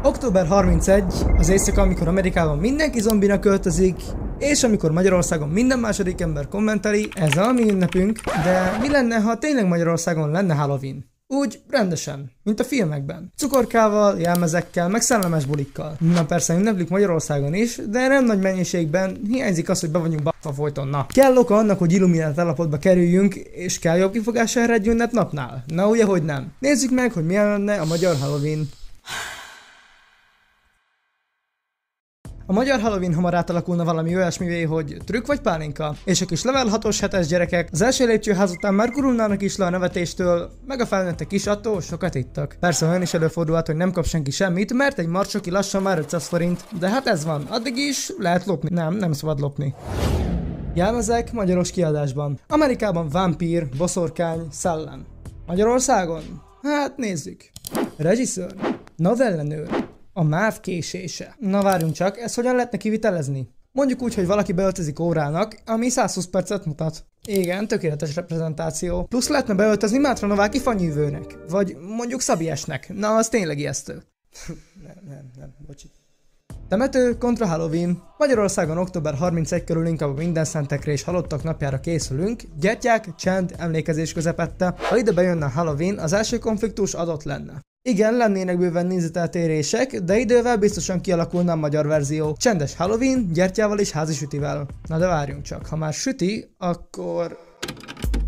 Október 31 az éjszaka, amikor Amerikában mindenki zombinak költözik, és amikor Magyarországon minden második ember kommenteli, ez a mi ünnepünk, de mi lenne, ha tényleg Magyarországon lenne Halloween? Úgy rendesen, mint a filmekben. Cukorkával, jelmezekkel, meg szellemes bulikkal. Na persze ünneplik Magyarországon is, de nem nagy mennyiségben, hiányzik az, hogy be vagyunk b***va folyton. Na. Kell oka annak, hogy illuminált állapotba kerüljünk, és kell jobb kifogás erre egy ünnepnapnál? Na ugye, hogy nem. Nézzük meg, hogy milyen lenne a magyar Halloween. A magyar Halloween hamar átalakulna valami olyasmivé, hogy trükk vagy pálinka, és a kis level 6-os 7-es gyerekek az első lépcsőház után már gurulnának is le a nevetéstől, meg a felnőttek is attól sokat ittak. Persze olyan is előfordulhat, hogy nem kap senki semmit, mert egy marcsoki lassan már 500 forint, de hát ez van, addig is lehet lopni. Nem szabad lopni. Jelmezek magyaros kiadásban. Amerikában vámpír, boszorkány, szellem. Magyarországon? Hát nézzük. Režiszőr, novellanőr, a MÁV késése. Na várjunk csak, ezt hogyan lehetne kivitelezni? Mondjuk úgy, hogy valaki beöltözik órának, ami 120 percet mutat. Igen, tökéletes reprezentáció. Plusz lehetne beöltözni Mátra Nováki fanyűvőnek. Vagy mondjuk Szabiesnek. Na, az tényleg ijesztő. nem, bocsi. Temető kontra Halloween. Magyarországon október 31 körül inkább a minden szentekre és halottak napjára készülünk. Gyertyák, csend, emlékezés közepette. Ha ide bejönne a Halloween, az első konfliktus adott lenne. Igen, lennének bőven nézeteltérések, de idővel biztosan kialakulna a magyar verzió. Csendes Halloween, gyertyával és házi sütivel. Na de várjunk csak, ha már süti, akkor...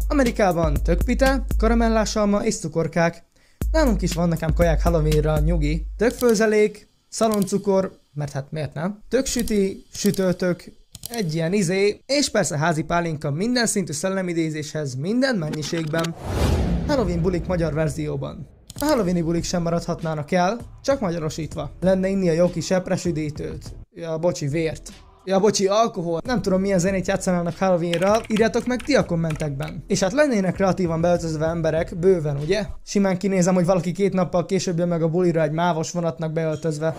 Amerikában tökpite, karamellásalma és cukorkák. Nálunk is van nekem kaják Halloweenra, nyugi. Tökfőzelék, szaloncukor, mert hát miért nem? Töksüti, sütőtök, egy ilyen és persze házi pálinka minden szintű szellemidézéshez, minden mennyiségben. Halloween bulik magyar verzióban. A Halloweeni bulik sem maradhatnának el, csak magyarosítva. Lenne inni a jó kis epresüdítőt. Ja, bocsi, vért. Ja, bocsi, alkohol. Nem tudom, milyen zenét játszanának Halloweenra, írjátok meg ti a kommentekben. És hát lennének kreatívan beöltözve emberek, bőven, ugye? Simán kinézem, hogy valaki 2 nappal később jön meg a bulira egy mávos vonatnak beöltözve.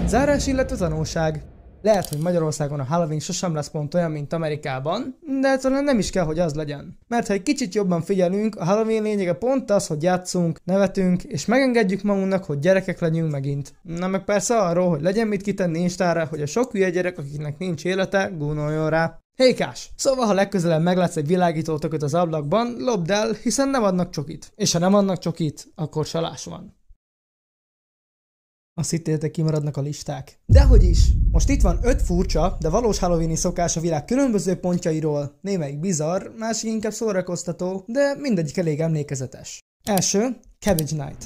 Zárás, illetve tanulság. Lehet, hogy Magyarországon a Halloween sosem lesz pont olyan, mint Amerikában, de talán nem is kell, hogy az legyen. Mert ha egy kicsit jobban figyelünk, a Halloween lényege pont az, hogy játszunk, nevetünk, és megengedjük magunknak, hogy gyerekek legyünk megint. Na meg persze arról, hogy legyen mit kitenni Instára, hogy a sok hülye gyerek, akiknek nincs élete, gúnoljon rá. Hékás! Szóval, ha legközelebb meglátsz egy világító tököt az ablakban, lopd el, hiszen nem adnak csokit. És ha nem adnak csokit, akkor csalás van. Azt hittétek, kimaradnak a listák. Dehogy is! Most itt van 5 furcsa, de valós Halloweeni szokás a világ különböző pontjairól. Némelyik bizarr, másik inkább szórakoztató, de mindegyik elég emlékezetes. Első, Cabbage Night.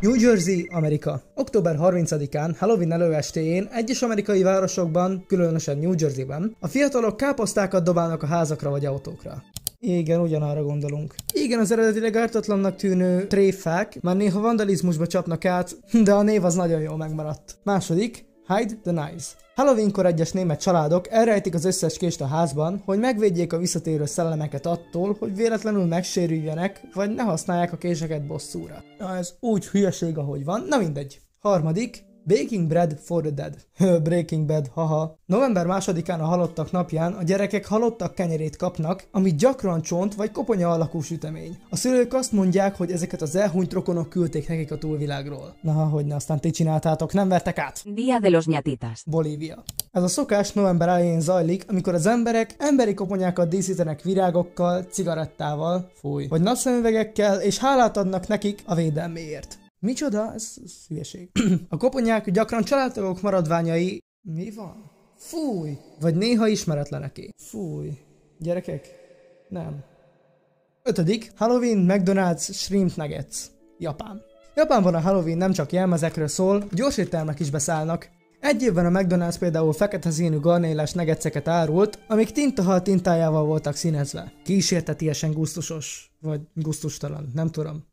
New Jersey, Amerika. Október 30-án, Halloween előestéjén egyes amerikai városokban, különösen New Jerseyben, a fiatalok káposztákat dobálnak a házakra vagy autókra. Igen, ugyanarra gondolunk. Igen, az eredetileg ártatlannak tűnő tréfák már néha vandalizmusba csapnak át, de a név az nagyon jól megmaradt. Második, Hide the Knives. Halloweenkor egyes német családok elrejtik az összes kést a házban, hogy megvédjék a visszatérő szellemeket attól, hogy véletlenül megsérüljenek, vagy ne használják a késeket bosszúra. Na, ez úgy hülyeség, ahogy van, na mindegy. Harmadik, Baking Bread for the Dead. Breaking Bad, haha. November 2-án a halottak napján a gyerekek halottak kenyerét kapnak, ami gyakran csont vagy koponya alakú sütemény. A szülők azt mondják, hogy ezeket az elhunyt rokonok küldték nekik a túlvilágról. Na, hogyne, aztán ti csináltátok, nem vertek át? Dia de los ñatitas. Bolívia. Ez a szokás november elején zajlik, amikor az emberek emberi koponyákat díszítenek virágokkal, cigarettával, vagy napszemüvegekkel, és hálát adnak nekik a védelméért. Micsoda? Ez hülyeség. A koponyák gyakran családtagok maradványai... Mi van? Fúj! Vagy néha ismeretleneké. Fúj. Gyerekek? Nem. 5. Halloween McDonald's Shrimp Nuggets. Japán. Japánban a Halloween nem csak jelmezekről szól, gyors éttermek is beszállnak. Egy évben a McDonald's például fekete színű garnélás nuggetseket árult, amik tintahal tintájával voltak színezve. Kísértetiesen gusztusos. Vagy gusztustalan, nem tudom.